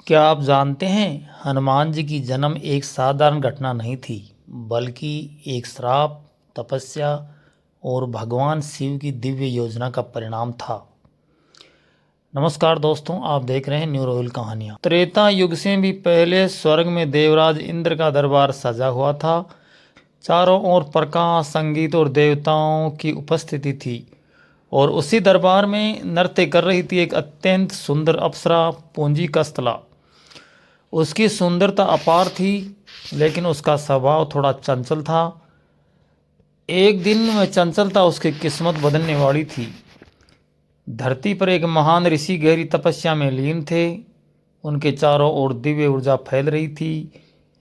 क्या आप जानते हैं हनुमान जी की जन्म एक साधारण घटना नहीं थी, बल्कि एक श्राप, तपस्या और भगवान शिव की दिव्य योजना का परिणाम था। नमस्कार दोस्तों, आप देख रहे हैं न्यू रॉयल कहानियाँ। त्रेता युग से भी पहले स्वर्ग में देवराज इंद्र का दरबार सजा हुआ था। चारों ओर प्रकाश, संगीत और देवताओं की उपस्थिति थी। और उसी दरबार में नृत्य कर रही थी एक अत्यंत सुंदर अप्सरा, पूंजी कस्तला। उसकी सुंदरता अपार थी, लेकिन उसका स्वभाव थोड़ा चंचल था। एक दिन वह चंचलता उसकी किस्मत बदलने वाली थी। धरती पर एक महान ऋषि गहरी तपस्या में लीन थे। उनके चारों ओर दिव्य ऊर्जा फैल रही थी,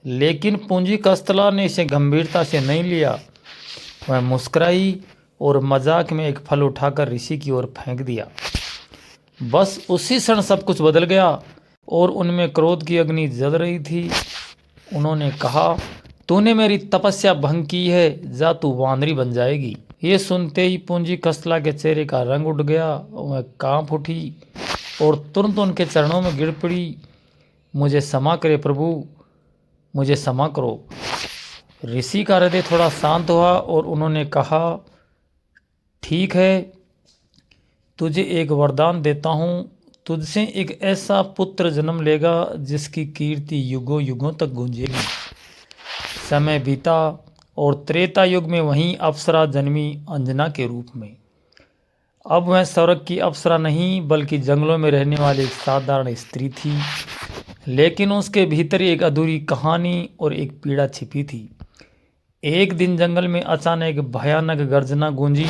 लेकिन पूंजी कस्तला ने इसे गंभीरता से नहीं लिया। वह मुस्कुराई और मजाक में एक फल उठाकर ऋषि की ओर फेंक दिया। बस उसी क्षण सब कुछ बदल गया और उनमें क्रोध की अग्नि जल रही थी। उन्होंने कहा, तूने मेरी तपस्या भंग की है, जा तू वानरी बन जाएगी। ये सुनते ही पूंजी कस्तला के चेहरे का रंग उड़ गया। वह कांप उठी और तुरंत उनके चरणों में गिर पड़ी। मुझे क्षमा करे प्रभु, मुझे क्षमा करो। ऋषि का हृदय थोड़ा शांत हुआ और उन्होंने कहा, ठीक है, तुझे एक वरदान देता हूँ। तुझसे एक ऐसा पुत्र जन्म लेगा जिसकी कीर्ति युगों युगों तक गूंजेगी। समय बीता और त्रेता युग में वहीं अप्सरा जन्मी, अंजना के रूप में। अब वह स्वर्ग की अप्सरा नहीं, बल्कि जंगलों में रहने वाली एक साधारण स्त्री थी। लेकिन उसके भीतर एक अधूरी कहानी और एक पीड़ा छिपी थी। एक दिन जंगल में अचानक एक भयानक गर्जना गूंजी।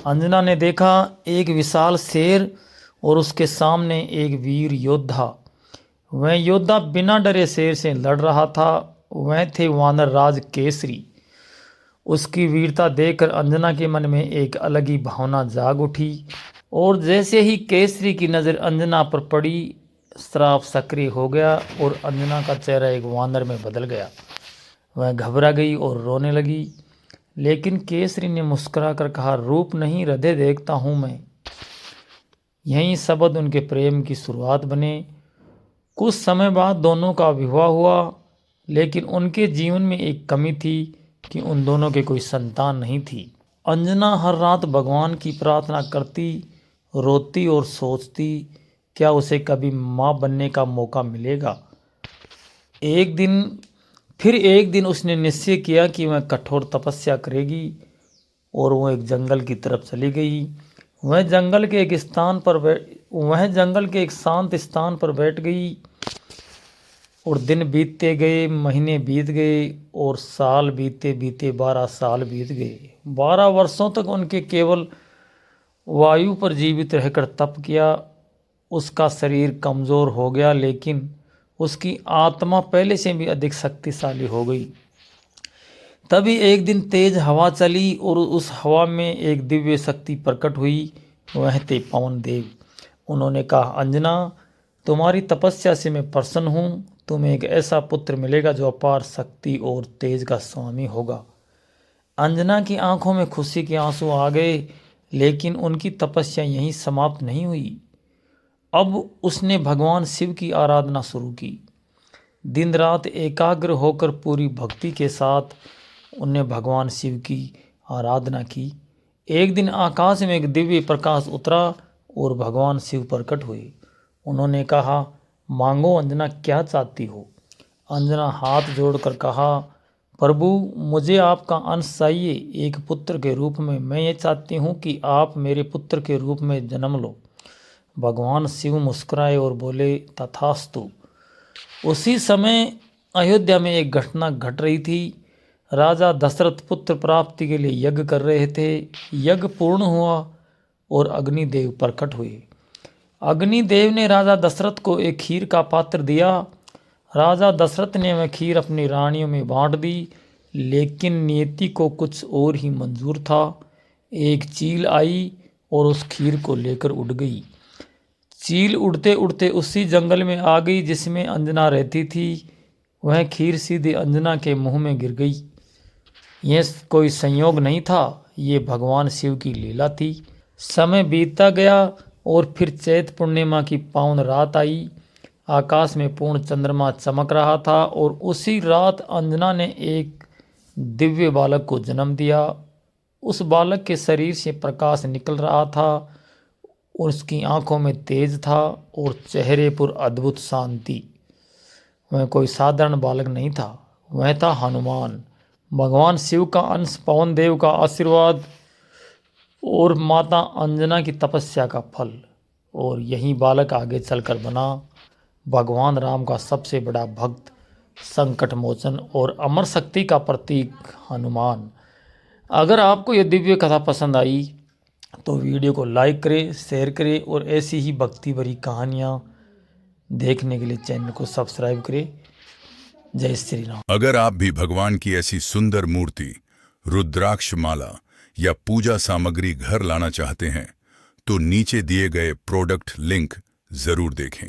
अंजना ने देखा एक विशाल शेर और उसके सामने एक वीर योद्धा। वह योद्धा बिना डरे शेर से लड़ रहा था। वह थे वानर राज केसरी। उसकी वीरता देखकर अंजना के मन में एक अलग ही भावना जाग उठी। और जैसे ही केसरी की नज़र अंजना पर पड़ी, श्राप सक्रिय हो गया और अंजना का चेहरा एक वानर में बदल गया। वह घबरा गई और रोने लगी। लेकिन केसरी ने मुस्कुरा कर कहा, रूप नहीं, हृदय देखता हूँ मैं। यही शब्द उनके प्रेम की शुरुआत बने। कुछ समय बाद दोनों का विवाह हुआ, लेकिन उनके जीवन में एक कमी थी कि उन दोनों के कोई संतान नहीं थी। अंजना हर रात भगवान की प्रार्थना करती, रोती और सोचती, क्या उसे कभी माँ बनने का मौका मिलेगा। एक दिन उसने निश्चय किया कि वह कठोर तपस्या करेगी और वो एक जंगल की तरफ चली गई। वह जंगल के एक शांत स्थान पर बैठ गई। और दिन बीतते गए, महीने बीत गए और साल बीते बीते 12 साल बीत गए। 12 वर्षों तक उनके केवल वायु पर जीवित रहकर तप किया। उसका शरीर कमज़ोर हो गया, लेकिन उसकी आत्मा पहले से भी अधिक शक्तिशाली हो गई। तभी एक दिन तेज हवा चली और उस हवा में एक दिव्य शक्ति प्रकट हुई। वह थे पवन देव। उन्होंने कहा, अंजना, तुम्हारी तपस्या से मैं प्रसन्न हूँ। तुम्हें एक ऐसा पुत्र मिलेगा जो अपार शक्ति और तेज का स्वामी होगा। अंजना की आंखों में खुशी के आंसू आ गए, लेकिन उनकी तपस्या यहीं समाप्त नहीं हुई। अब उसने भगवान शिव की आराधना शुरू की। दिन रात एकाग्र होकर पूरी भक्ति के साथ उन्हें भगवान शिव की आराधना की। एक दिन आकाश में एक दिव्य प्रकाश उतरा और भगवान शिव प्रकट हुए। उन्होंने कहा, मांगो अंजना, क्या चाहती हो। अंजना हाथ जोड़कर कहा, प्रभु, मुझे आपका अंश चाहिए, एक पुत्र के रूप में। मैं ये चाहती हूँ कि आप मेरे पुत्र के रूप में जन्म लो। भगवान शिव मुस्कुराए और बोले, तथास्तु। उसी समय अयोध्या में एक घटना घट रही थी। राजा दशरथ पुत्र प्राप्ति के लिए यज्ञ कर रहे थे। यज्ञ पूर्ण हुआ और अग्निदेव प्रकट हुए। अग्निदेव ने राजा दशरथ को एक खीर का पात्र दिया। राजा दशरथ ने वह खीर अपनी रानियों में बांट दी, लेकिन नियति को कुछ और ही मंजूर था। एक चील आई और उस खीर को लेकर उड़ गई। चील उड़ते उड़ते उसी जंगल में आ गई जिसमें अंजना रहती थी। वह खीर सीधे अंजना के मुंह में गिर गई। यह कोई संयोग नहीं था, ये भगवान शिव की लीला थी। समय बीतता गया और फिर चैत पूर्णिमा की पावन रात आई। आकाश में पूर्ण चंद्रमा चमक रहा था और उसी रात अंजना ने एक दिव्य बालक को जन्म दिया। उस बालक के शरीर से प्रकाश निकल रहा था, उसकी आंखों में तेज था और चेहरे पर अद्भुत शांति। वह कोई साधारण बालक नहीं था, वह था हनुमान, भगवान शिव का अंश, पवन देव का आशीर्वाद और माता अंजना की तपस्या का फल। और यही बालक आगे चलकर बना भगवान राम का सबसे बड़ा भक्त, संकट मोचन और अमर शक्ति का प्रतीक हनुमान। अगर आपको यह दिव्य कथा पसंद आई तो वीडियो को लाइक करें, शेयर करें और ऐसी ही भक्ति भरी कहानियाँ देखने के लिए चैनल को सब्सक्राइब करें। जय श्री राम। अगर आप भी भगवान की ऐसी सुंदर मूर्ति, रुद्राक्ष माला या पूजा सामग्री घर लाना चाहते हैं तो नीचे दिए गए प्रोडक्ट लिंक जरूर देखें।